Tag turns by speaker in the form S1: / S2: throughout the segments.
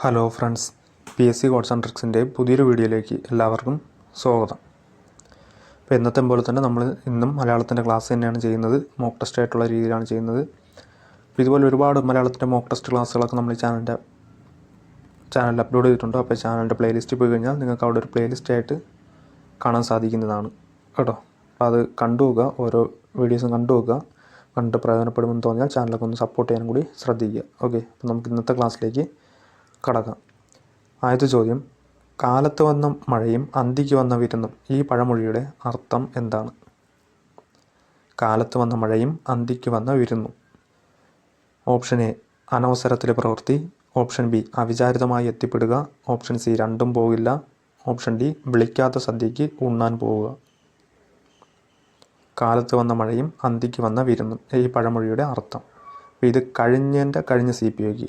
S1: Hello friends, PSC codes and ട്രിക്സിൻ്റെ പുതിയൊരു വീഡിയോയിലേക്ക് എല്ലാവർക്കും സ്വാഗതം. അപ്പോൾ എന്നത്തെ പോലെ തന്നെ നമ്മൾ ഇന്നും മലയാളത്തിൻ്റെ ക്ലാസ് തന്നെയാണ് ചെയ്യുന്നത്. മോക്ക് ടെസ്റ്റ് ആയിട്ടുള്ള രീതിയിലാണ് ചെയ്യുന്നത്. അപ്പോൾ ഇതുപോലെ ഒരുപാട് മലയാളത്തിൻ്റെ മോക്ക് ടെസ്റ്റ് ക്ലാസ്സുകളൊക്കെ നമ്മൾ ചാനലിൽ അപ്ലോഡ് ചെയ്തിട്ടുണ്ട്. അപ്പോൾ ചാനലിൻ്റെ പ്ലേലിസ്റ്റ് പോയി കഴിഞ്ഞാൽ നിങ്ങൾക്ക് അവിടെ ഒരു പ്ലേലിസ്റ്റ് ആയിട്ട് കാണാൻ സാധിക്കുന്നതാണ് കേട്ടോ. അപ്പോൾ അത് കണ്ടുപോകുക, ഓരോ വീഡിയോസും കണ്ടുപോകുക. കണ്ട് പ്രയോജനപ്പെടുമെന്ന് തോന്നിയാൽ ചാനലൊക്കെ ഒന്ന് സപ്പോർട്ട് ചെയ്യാനും കൂടി ശ്രദ്ധിക്കുക. ഓക്കെ, അപ്പോൾ നമുക്ക് ഇന്നത്തെ ക്ലാസ്സിലേക്ക് കടക്കാം. ആദ്യത്തെ ചോദ്യം, കാലത്ത് വന്ന മഴയും അന്തിക്ക് വന്ന വിരുന്നും ഈ പഴമൊഴിയുടെ അർത്ഥം എന്താണ്? കാലത്ത് വന്ന മഴയും അന്തിക്ക് വന്ന വിരുന്നും. ഓപ്ഷൻ എ അനവസരത്തിലെ പ്രവൃത്തി, ഓപ്ഷൻ ബി അവിചാരിതമായി എത്തിപ്പെടുക, ഓപ്ഷൻ സി രണ്ടും പോകില്ല, ഓപ്ഷൻ ഡി വിളിക്കാത്ത സദ്യയ്ക്ക് ഉണ്ണാൻ പോവുക. കാലത്ത് വന്ന മഴയും അന്തിക്ക് വന്ന വിരുന്നും ഈ പഴമൊഴിയുടെ അർത്ഥം. ഇത് കഴിഞ്ഞ CPOക്ക്,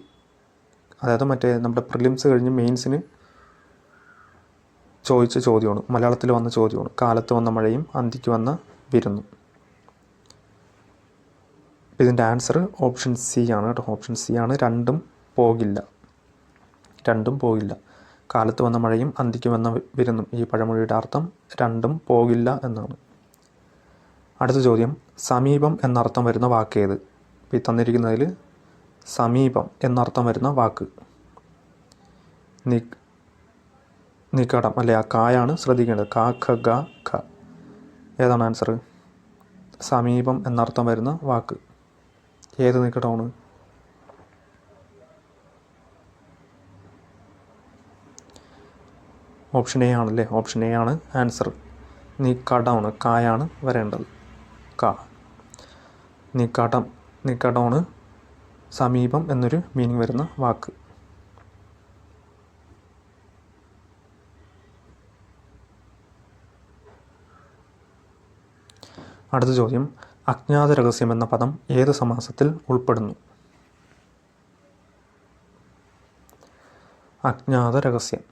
S1: അതായത് മറ്റേ നമ്മുടെ പ്രിലിംസ് കഴിഞ്ഞ് മെയിൻസിന് ചോദിച്ച ചോദ്യമാണ്, മലയാളത്തിൽ വന്ന ചോദ്യമാണ്. കാലത്ത് വന്ന മഴയും അന്തിക്ക് വന്ന വിരുന്നും. ഇതിൻ്റെ ആൻസർ ഓപ്ഷൻ സി ആണ് കേട്ടോ. ഓപ്ഷൻ സി ആണ്, രണ്ടും പോകില്ല. കാലത്ത് വന്ന മഴയും അന്തിക്ക് വന്ന വിരുന്നും ഈ പഴമൊഴിയുടെ അർത്ഥം രണ്ടും പോകില്ല എന്നാണ്. അടുത്ത ചോദ്യം, സമീപം എന്നർത്ഥം വരുന്ന വാക്ക് ഏത്? ഈ തന്നിരിക്കുന്നതിൽ സമീപം എന്നർത്ഥം വരുന്ന വാക്ക് നികടം അല്ലെ, ആ കായാണ് ശ്രദ്ധിക്കേണ്ടത്. ക ഖ ഗ ഖ. ഏതാണ് ആൻസർ? സമീപം എന്നർത്ഥം വരുന്ന വാക്ക് ഏത് നികടമാണ്? ഓപ്ഷൻ എ ആണല്ലേ. ഓപ്ഷൻ എ ആണ് ആൻസർ. നികടമാണ്, കായാണ് വരേണ്ടത്. ക. നികടമാണ് സമീപം എന്നൊരു മീനിങ് വരുന്ന വാക്ക്. അടുത്ത ചോദ്യം, അജ്ഞാത രഹസ്യം എന്ന പദം ഏത് സമാസത്തിൽ ഉൾപ്പെടുന്നു? അജ്ഞാത രഹസ്യം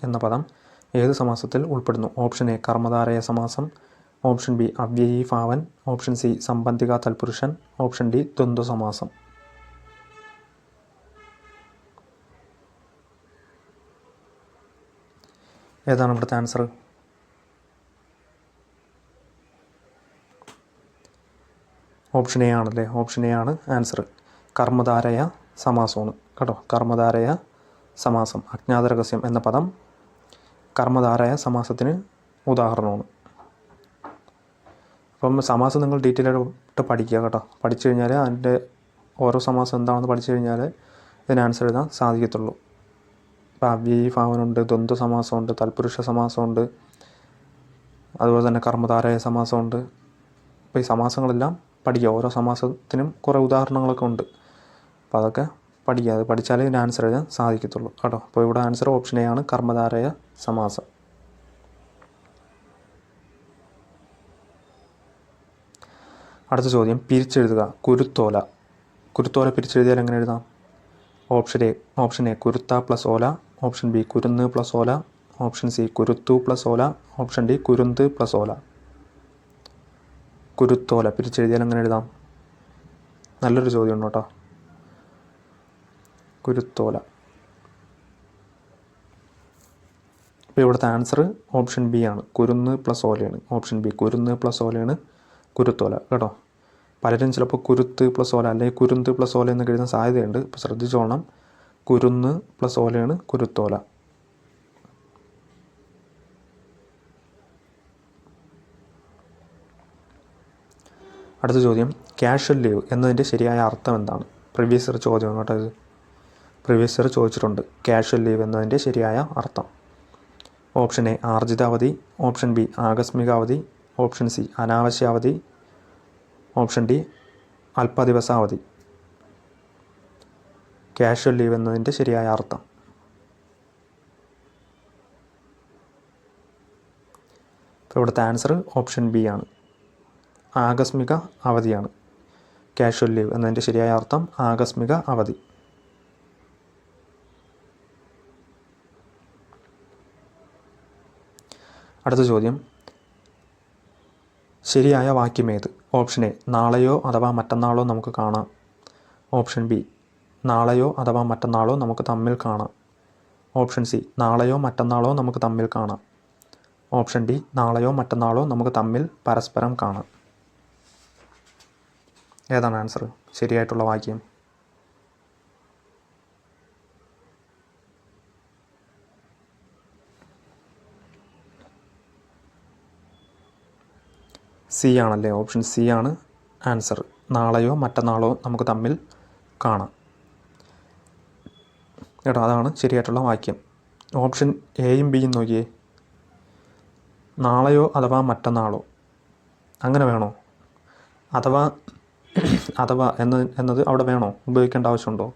S1: എന്ന പദം ഏത് സമാസത്തിൽ ഉൾപ്പെടുന്നു? ഓപ്ഷൻ എ കർമ്മധാരയ സമാസം, ഓപ്ഷൻ ബി അവ്യയീ ഭാവൻ, ഓപ്ഷൻ സി സംബന്ധിക തൽപുരുഷൻ, ഓപ്ഷൻ ഡി ദ്വന്ദ്വ സമാസം. ഏതാണ് ഇവിടുത്തെ ആൻസർ? ഓപ്ഷൻ എ ആണല്ലേ. ഓപ്ഷൻ എ ആണ് ആൻസർ. കർമ്മധാരയ സമാസമാണ് കേട്ടോ. കർമ്മധാരയ സമാസം, അജ്ഞാത രഹസ്യം എന്ന പദം കർമ്മധാരയ സമാസത്തിന് ഉദാഹരണമാണ്. അപ്പം സമാസം നിങ്ങൾ ഡീറ്റെയിൽ ആയിട്ട് പഠിക്കുക കേട്ടോ. പഠിച്ചു കഴിഞ്ഞാൽ അതിൻ്റെ ഓരോ സമാസം എന്താണെന്ന് പഠിച്ചു കഴിഞ്ഞാൽ ഇതിന് ആൻസർ എഴുതാൻ സാധിക്കത്തുള്ളൂ. ഇപ്പോൾ അവ്യയീ ഭാവനുണ്ട്, ദ്വന്ദ്വ സമാസമുണ്ട്, തൽപുരുഷ സമാസമുണ്ട്, അതുപോലെ തന്നെ കർമ്മധാരയ സമാസമുണ്ട്. അപ്പോൾ ഈ സമാസങ്ങളെല്ലാം പഠിക്കുക. ഓരോ സമാസത്തിനും കുറേ ഉദാഹരണങ്ങളൊക്കെ ഉണ്ട്. അപ്പോൾ അതൊക്കെ പഠിക്കുക. അത് പഠിച്ചാലേ ഇതിന് ആൻസർ എഴുതാൻ സാധിക്കത്തുള്ളൂ കേട്ടോ. അപ്പോൾ ഇവിടെ ആൻസർ ഓപ്ഷൻ എ ആണ്, കർമ്മധാരയ സമാസം. അടുത്ത ചോദ്യം, പിരിച്ചെഴുതുക. കുരുത്തോല പിരിച്ചെഴുതിയാൽ എങ്ങനെ എഴുതാം? ഓപ്ഷൻ എ കുരുത്ത പ്ലസ് ഓല, ഓപ്ഷൻ ബി കുരുന്ന് പ്ലസ് ഓല, ഓപ്ഷൻ സി കുരുത്തു പ്ലസ് ഓല, ഓപ്ഷൻ ഡി കുരുന്ത് പ്ലസ് ഓല. കുരുത്തോല പിരിച്ചെഴുതിയാൽ എങ്ങനെ എഴുതാം? നല്ലൊരു ചോദ്യമാണ് കേട്ടോ. കുരുത്തോല. ഇപ്പോൾ ഇവിടുത്തെ ആൻസർ ഓപ്ഷൻ ബി ആണ്, കുരുന്ന് പ്ലസ് ഓലയാണ്. ഓപ്ഷൻ ബി കുരുന്ന് പ്ലസ് ഓലയാണ് കുരുത്തോല കേട്ടോ. പലരും ചിലപ്പോൾ കുരുത്ത് പ്ലസ് ഓല അല്ലെങ്കിൽ കുരുന്ത് പ്ലസ് ഓല എന്നൊക്കെ എഴുതാൻ സാധ്യതയുണ്ട്. ഇപ്പോൾ ശ്രദ്ധിച്ചോളണം. കുരുന്ന് പ്ലസ് ഓലയാണ് കുരുത്തോല. അടുത്ത ചോദ്യം, കാഷ്വൽ ലീവ് എന്നതിൻ്റെ ശരിയായ അർത്ഥം എന്താണ്? പ്രീവിയസ് ഇയർ ചോദ്യമാണ് കേട്ടോ ഇത്. പ്രീവിയസ് ഇയർ ചോദിച്ചിട്ടുണ്ട് കാഷ്വൽ ലീവ് എന്നതിൻ്റെ ശരിയായ അർത്ഥം. ഓപ്ഷൻ എ ആർജിത അവധി, ഓപ്ഷൻ ബി ആകസ്മിക അവധി, ഓപ്ഷൻ സി അനാവശ്യ അവധി, ഓപ്ഷൻ ഡി അല്പദിവസാവധി. കാഷ്വൽ ലീവ് എന്നതിൻ്റെ ശരിയായ അർത്ഥം. ഇപ്പോൾ ഇവിടുത്തെ ആൻസർ ഓപ്ഷൻ ബി ആണ്, ആകസ്മിക അവധിയാണ്. കാഷ്വൽ ലീവ് എന്നതിൻ്റെ ശരിയായ അർത്ഥം ആകസ്മിക അവധി. അടുത്ത ചോദ്യം, ശരിയായ വാക്യമേത്? ഓപ്ഷൻ എ നാളെയോ അഥവാ മറ്റന്നാളോ നമുക്ക് കാണാം, ഓപ്ഷൻ ബി നാളെയോ അഥവാ മറ്റന്നാളോ നമുക്ക് തമ്മിൽ കാണാം. ഓപ്ഷൻ സി നാളെയോ മറ്റന്നാളോ നമുക്ക് തമ്മിൽ കാണാം. ഓപ്ഷൻ ഡി നാളെയോ മറ്റന്നാളോ നമുക്ക് തമ്മിൽ പരസ്പരം കാണാം. ഏതാണ് ആൻസർ? ശരിയായിട്ടുള്ള വാക്യം? സി ആണല്ലേ. ഓപ്ഷൻ സി ആണ് ആൻസർ. നാളെയോ മറ്റന്നാളോ നമുക്ക് തമ്മിൽ കാണാം കേട്ടോ, അതാണ് ശരിയായിട്ടുള്ള വാക്യം. ഓപ്ഷൻ എയും ബിയും നോക്കിയേ. നാളെയോ അഥവാ മറ്റന്നാളോ അങ്ങനെ വേണോ? അഥവാ എന്നത് അവിടെ വേണോ? ഉപയോഗിക്കേണ്ട ആവശ്യമുണ്ടോ?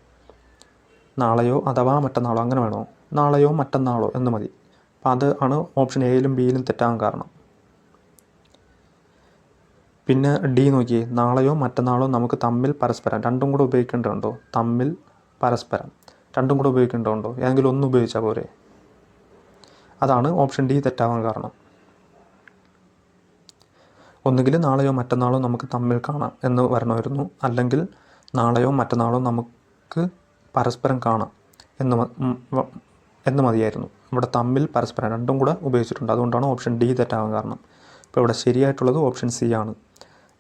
S1: നാളെയോ അഥവാ മറ്റന്നാളോ അങ്ങനെ വേണോ? നാളെയോ മറ്റന്നാളോ എന്ന് മതി. അപ്പം അത് ആണ് ഓപ്ഷൻ എയിലും ബിയിലും തെറ്റാകാൻ കാരണം. പിന്നെ ഡി നോക്കിയേ. നാളെയോ മറ്റന്നാളോ നമുക്ക് തമ്മിൽ പരസ്പരം, രണ്ടും കൂടെ ഉപയോഗിക്കേണ്ടതുണ്ടോ? തമ്മിൽ പരസ്പരം രണ്ടും കൂടെ ഉപയോഗിക്കേണ്ടതുണ്ടോ? ഏതെങ്കിലും ഒന്ന് ഉപയോഗിച്ചാൽ പോരെ? അതാണ് ഓപ്ഷൻ ഡി തെറ്റാവാൻ കാരണം. ഒന്നുകിൽ നാളെയോ മറ്റന്നാളോ നമുക്ക് തമ്മിൽ കാണാം എന്ന് വരണമായിരുന്നു, അല്ലെങ്കിൽ നാളെയോ മറ്റന്നാളോ നമുക്ക് പരസ്പരം കാണാം എന്ന് മതിയായിരുന്നു. ഇവിടെ തമ്മിൽ പരസ്പരം രണ്ടും കൂടെ ഉപയോഗിച്ചിട്ടുണ്ട്, അതുകൊണ്ടാണ് ഓപ്ഷൻ ഡി തെറ്റാവാൻ കാരണം. ഇപ്പോൾ ഇവിടെ ശരിയായിട്ടുള്ളത് ഓപ്ഷൻ സി ആണ്.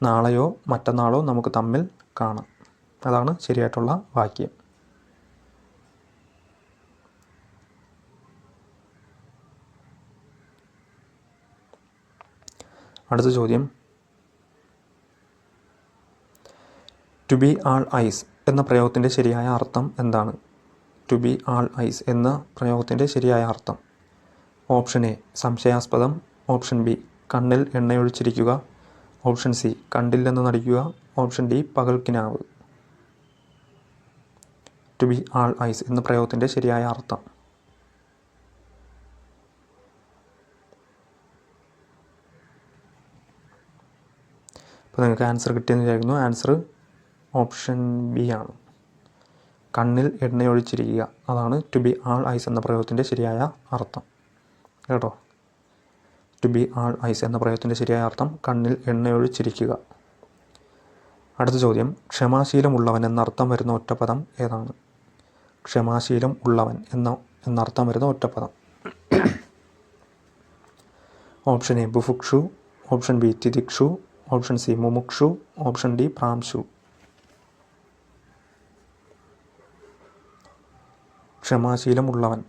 S1: നാളെയോ മറ്റന്നാളോ നമുക്ക് തമ്മിൽ കാണാം, അതാണ് ശരിയായിട്ടുള്ള വാക്യം. അടുത്ത ചോദ്യം. ടു ബി ആൾ ഐസ് എന്ന പ്രയോഗത്തിൻ്റെ ശരിയായ അർത്ഥം എന്താണ്? ടു ബി ആൾ ഐസ് എന്ന പ്രയോഗത്തിൻ്റെ ശരിയായ അർത്ഥം. ഓപ്ഷൻ എ സംശയാസ്പദം. ഓപ്ഷൻ ബി കണ്ണിൽ എണ്ണയൊഴിച്ചിരിക്കുക. ഓപ്ഷൻ സി കണ്ടില്ലെന്ന് നടിക്കുക. ഓപ്ഷൻ ഡി പകൽക്കിനാവ്. ടു ബി ആൾ ഐസ് എന്ന പ്രയോഗത്തിൻ്റെ ശരിയായ അർത്ഥം. അപ്പോൾ നിങ്ങൾക്ക് ആൻസർ കിട്ടിയെന്ന് വിചാരിക്കുന്നു. ആൻസർ ഓപ്ഷൻ ബി ആണ്. കണ്ണിൽ എണ്ണയൊഴിച്ചിരിക്കുക, അതാണ് ടു ബി ആൾ ഐസ് എന്ന പ്രയോഗത്തിൻ്റെ ശരിയായ അർത്ഥം കേട്ടോ. ടു ബി ആൾ ഐസ് എന്ന പ്രയോഗത്തിൻ്റെ ശരിയായ അർത്ഥം കണ്ണിൽ എണ്ണയൊഴിച്ചിരിക്കുക. അടുത്ത ചോദ്യം. ക്ഷമാശീലം ഉള്ളവൻ എന്നർത്ഥം വരുന്ന ഒറ്റപ്പദം ഏതാണ്? ക്ഷമാശീലം ഉള്ളവൻ എന്നർത്ഥം വരുന്ന ഒറ്റപ്പദം. ഓപ്ഷൻ എ ബുഭുക്ഷു. ഓപ്ഷൻ ബി തിതിക്ഷു. ഓപ്ഷൻ സി മുമുക്ഷു. ഓപ്ഷൻ ഡി പ്രാംശു. ക്ഷമാശീലം ഉള്ളവൻ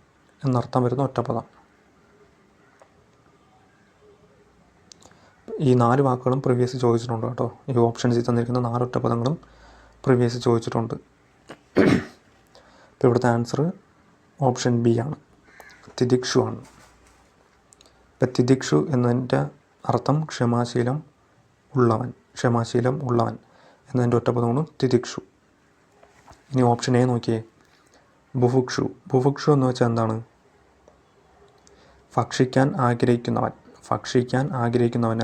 S1: എന്നർത്ഥം വരുന്ന ഒറ്റപ്പദം. ഈ 4 വാക്കുകളും പ്രീവിയസ് ചോദിച്ചിട്ടുണ്ട് കേട്ടോ. ഈ ഓപ്ഷൻസിൽ തന്നിരിക്കുന്ന 4 ഒറ്റപ്പദങ്ങളും പ്രീവിയസ് ചോദിച്ചിട്ടുണ്ട്. ഇപ്പോൾ ഇവിടുത്തെ ആൻസർ ഓപ്ഷൻ ബി ആണ്, തിതിക്ഷു ആണ്. ഇപ്പം തിതിക്ഷു എന്നതിൻ്റെ അർത്ഥം ക്ഷമാശീലം ഉള്ളവൻ എന്നതിൻ്റെ ഒറ്റപ്പദമാണ് തിതിക്ഷു. ഇനി ഓപ്ഷൻ എ നോക്കിയേ. ബുഭുക്ഷു എന്ന് വെച്ചാൽ എന്താണ്? ഭക്ഷിക്കാൻ ആഗ്രഹിക്കുന്നവൻ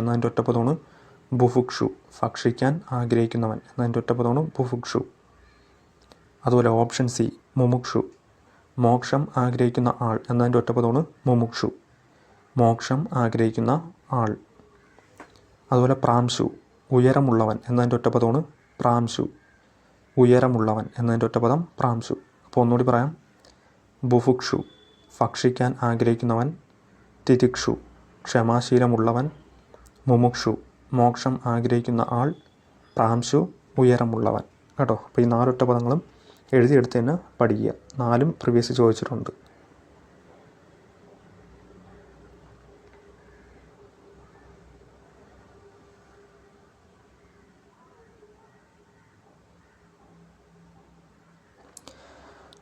S1: എന്നതിൻ്റെ ഒറ്റപ്പദമാണ് ബുഭുക്ഷു. ഭക്ഷിക്കാൻ ആഗ്രഹിക്കുന്നവൻ എന്നതിൻ്റെ ഒറ്റപ്പദമാണ് ബുഭുക്ഷു. അതുപോലെ ഓപ്ഷൻ സി മുമുക്ഷു. മോക്ഷം ആഗ്രഹിക്കുന്ന ആൾ എന്നതിൻ്റെ ഒറ്റപ്പദമാണ് മുമുക്ഷു. മോക്ഷം ആഗ്രഹിക്കുന്ന ആൾ. അതുപോലെ പ്രാംശു ഉയരമുള്ളവൻ എന്നതിൻ്റെ ഒറ്റപ്പദമാണ് പ്രാംശു. ഉയരമുള്ളവൻ എന്നതിൻ്റെ ഒറ്റപ്പദം പ്രാംശു. അപ്പോൾ ഒന്നുകൂടി പറയാം. ബുഭുക്ഷു ഭക്ഷിക്കാൻ ആഗ്രഹിക്കുന്നവൻ. തിതിക്ഷു ക്ഷമാശീലമുള്ളവൻ. മുമുക്ഷു മോക്ഷം ആഗ്രഹിക്കുന്ന ആൾ. പ്രാംശു ഉയരമുള്ളവൻ കേട്ടോ. അപ്പോൾ ഈ 4 ഒറ്റപ്പദങ്ങളും എഴുതിയെടുത്ത് തന്നെ പഠിക്കുക. 4ഉം പ്രീവിയസ് ചോദിച്ചിട്ടുണ്ട്.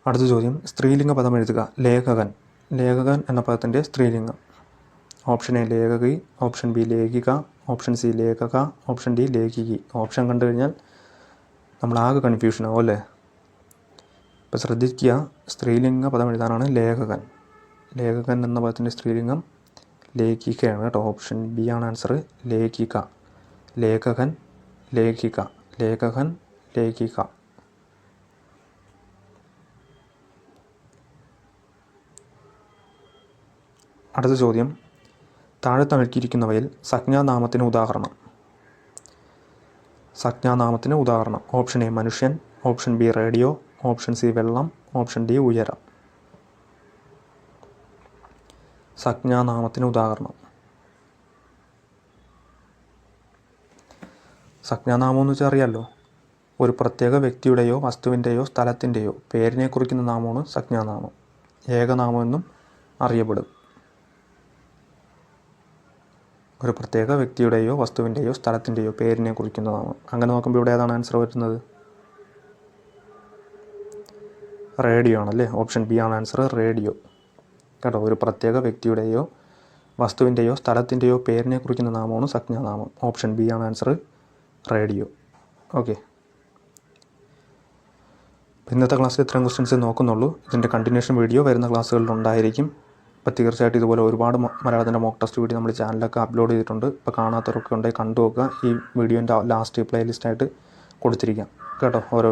S1: അടുത്ത ചോദ്യം. സ്ത്രീലിംഗ പദം എഴുതുക. ലേഖകൻ എന്ന പദത്തിൻ്റെ സ്ത്രീലിംഗം. ഓപ്ഷൻ എ ലേഖകി. ഓപ്ഷൻ ബി ലേഖിക. ഓപ്ഷൻ സി ലേഖക. ഓപ്ഷൻ ഡി ലേഖികി. ഓപ്ഷൻ കണ്ടു കഴിഞ്ഞാൽ നമ്മളാകെ കൺഫ്യൂഷൻ ആവും അല്ലേ? ഇപ്പോൾ ശ്രദ്ധിക്കുക. സ്ത്രീലിംഗ പദം എഴുതാനാണ് ലേഖകൻ എന്ന പദത്തിൻ്റെ സ്ത്രീലിംഗം ലേഖികയാണ് കേട്ടോ. ഓപ്ഷൻ ബി ആണ് ആൻസർ, ലേഖിക. ലേഖകൻ ലേഖിക. ലേഖകൻ ലേഖിക. അടുത്ത ചോദ്യം. താഴെ നൽകിയിരിക്കുന്നവയിൽ സംജ്ഞാനാമത്തിന് ഉദാഹരണം. ഓപ്ഷൻ എ മനുഷ്യൻ. Option B radio. Option C വെള്ളം, ഓപ്ഷൻ ഡി ഉയരം. സംജ്ഞാനാമത്തിന് ഉദാഹരണം. സംജ്ഞാനാമം എന്ന് വെച്ചാൽ അറിയാമല്ലോ, ഒരു പ്രത്യേക വ്യക്തിയുടെയോ വസ്തുവിൻ്റെയോ സ്ഥലത്തിൻ്റെയോ പേരിനെ കുറിക്കുന്ന നാമമാണ് സംജ്ഞാനാമം. ഏകനാമം എന്നും അറിയപ്പെടും. ഒരു പ്രത്യേക വ്യക്തിയുടെയോ വസ്തുവിൻ്റെയോ സ്ഥലത്തിൻ്റെയോ പേരിനെ കുറിക്കുന്ന നാമം. അങ്ങനെ നോക്കുമ്പോൾ ഇവിടെ ഏതാണ് ആൻസർ വരുന്നത്? റേഡിയോ ആണല്ലേ. ഓപ്ഷൻ ബി ആണ് ആൻസർ, റേഡിയോ. കേട്ടോ, ഒരു പ്രത്യേക വ്യക്തിയുടെയോ വസ്തുവിൻ്റെയോ സ്ഥലത്തിൻ്റെയോ പേരിനെ കുറിക്കുന്ന നാമമാണ് സംജ്ഞാനാമം. ഓപ്ഷൻ ബി ആണ് ആൻസർ, റേഡിയോ. ഓക്കെ, ഇന്നത്തെ ക്ലാസ്സിൽ ഇത്രയും ക്വസ്റ്റ്യൻസ് നോക്കുന്നുള്ളൂ. ഇതിൻ്റെ കണ്ടിന്യൂഷൻ വീഡിയോ വരുന്ന ക്ലാസ്സുകളിൽ ഉണ്ടായിരിക്കും. അപ്പോൾ തീർച്ചയായിട്ടും ഇതുപോലെ ഒരുപാട് മലയാളത്തിൻ്റെ മോക്ക് ടെസ്റ്റ് വീഡിയോ നമ്മൾ ചാനലൊക്കെ അപ്ലോഡ് ചെയ്തിട്ടുണ്ട്. ഇപ്പോൾ കാണാത്തവരൊക്കെ ഉണ്ടെങ്കിൽ കണ്ടു നോക്കുക. ഈ വീഡിയോൻ്റെ ലാസ്റ്റ് പ്ലേലിസ്റ്റായിട്ട് കൊടുത്തിരിക്കാം കേട്ടോ, ഓരോ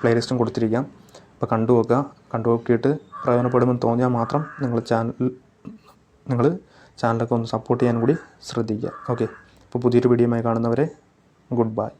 S1: പ്ലേലിസ്റ്റും കൊടുത്തിരിക്കാം. അപ്പോൾ കണ്ടു നോക്കുക. കണ്ടു നോക്കിയിട്ട് പ്രയോജനപ്പെടുമെന്ന് തോന്നിയാൽ മാത്രം നിങ്ങൾ ചാനലൊക്കെ ഒന്ന് സപ്പോർട്ട് ചെയ്യാൻ കൂടി ശ്രദ്ധിക്കുക. ഓക്കെ, അപ്പോൾ പുതിയൊരു വീഡിയോയുമായി കാണുന്നവരെ ഗുഡ് ബൈ.